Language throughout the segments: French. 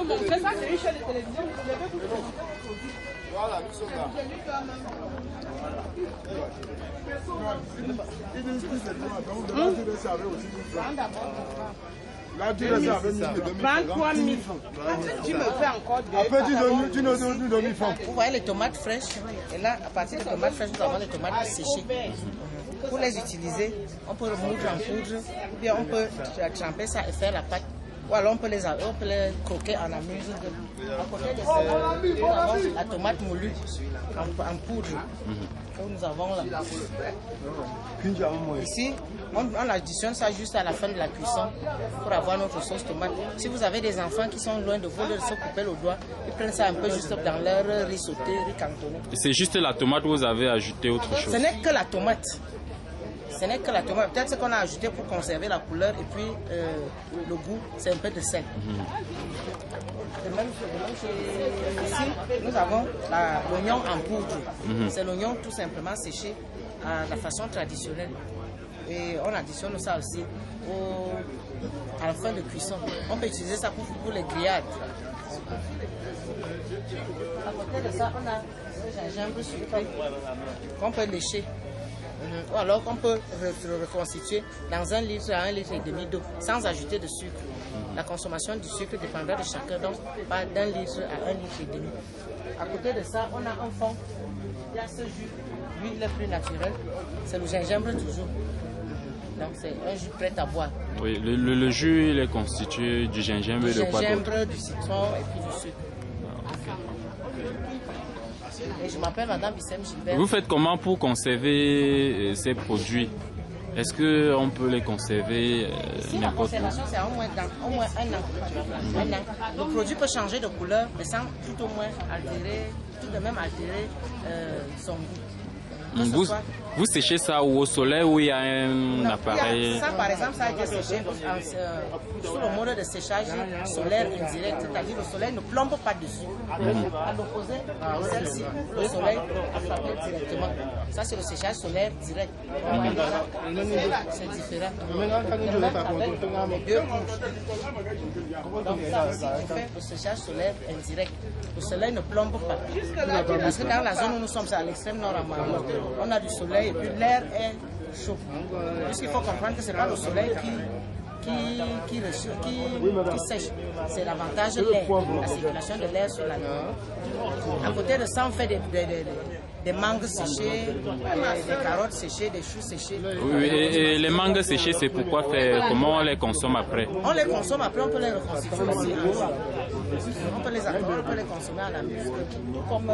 nous montrer ça, c'est une chaîne de télévision. Voilà, nous sommes là. Là, tu laisses avec 23 000 francs. Tu me fais encore deux. Après, tu nous donnes 1000 francs. Vous voyez les tomates fraîches. Et là, à partir des tomates fraîches, nous avons les tomates séchées. Pour les utiliser, on peut le moudre en poudre, ou bien on peut tremper ça et faire la pâte. Ou alors on peut les croquer en amuse. À côté de ça, nous avons la tomate moulue en poudre que nous avons là. Ici, on additionne ça juste à la fin de la cuisson pour avoir notre sauce tomate. Si vous avez des enfants qui sont loin de vous, de se couper le doigt, ils prennent ça un peu juste dans leur riz sauté, riz cantonné. C'est juste la tomate ou vous avez ajouté autre chose? Ce n'est que la tomate. Ce n'est que la tomate. Peut-être ce qu'on a ajouté pour conserver la couleur et puis le goût, c'est un peu de sel. Ici, nous avons l'oignon en poudre. C'est l'oignon tout simplement séché à la façon traditionnelle. Et on additionne ça aussi à la fin de cuisson. On peut utiliser ça pour les grillades. À côté de ça, on a le gingembre sucré qu'on peut lécher. Ou alors qu'on peut reconstituer dans 1 litre à 1,5 litre d'eau sans ajouter de sucre. La consommation du sucre dépendra de chacun, donc pas d'1 litre à 1,5 litre. À côté de ça, on a un fond. Il y a ce jus, l'huile la plus naturelle, c'est le gingembre toujours. Donc c'est un jus prêt à boire. Oui, le jus il est constitué du gingembre et de quoi d'autre? Du gingembre, du citron et puis du sucre. Et je m'appelle Madame Bissem Gilbert. Vous faites comment pour conserver ces produits? Est-ce qu'on peut les conserver Si la conservation c'est au moins 1 an. Le produit peut changer de couleur, mais sans tout au moins altérer, tout de même altérer son goût. Vous séchez ça au soleil ou il y a un appareil? Ça par exemple, ça a été séché sous le mode de séchage solaire indirect, c'est-à-dire le soleil ne plombe pas dessus. À l'opposé de celle-ci, le soleil frappe directement. Ça c'est le séchage solaire direct. C'est différent. Les deux couches. Donc ça aussi on fait le séchage solaire indirect. Le soleil ne plombe pas. Parce que dans la zone où nous sommes, c'est à l'extrême nord à Maroc, on a du soleil et puis l'air est chaud. Puisqu'il faut comprendre que ce n'est pas le soleil qui sèche. C'est l'avantage de l'air, la circulation de l'air sur la nuit. À côté de ça, on fait des mangues séchées, des carottes séchées, des choux séchés. Oui, et les mangues séchées, c'est pourquoi faire? Comment on les consomme après? On les consomme après, on peut les reconstituer aussi. On peut les consommer à la muscle. Comme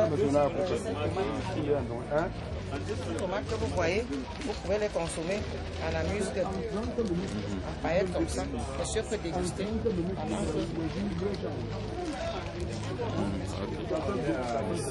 les tomates que vous voyez, vous pouvez les consommer à la muscle, en paillettes comme ça. Monsieur peut déguster à la muscle.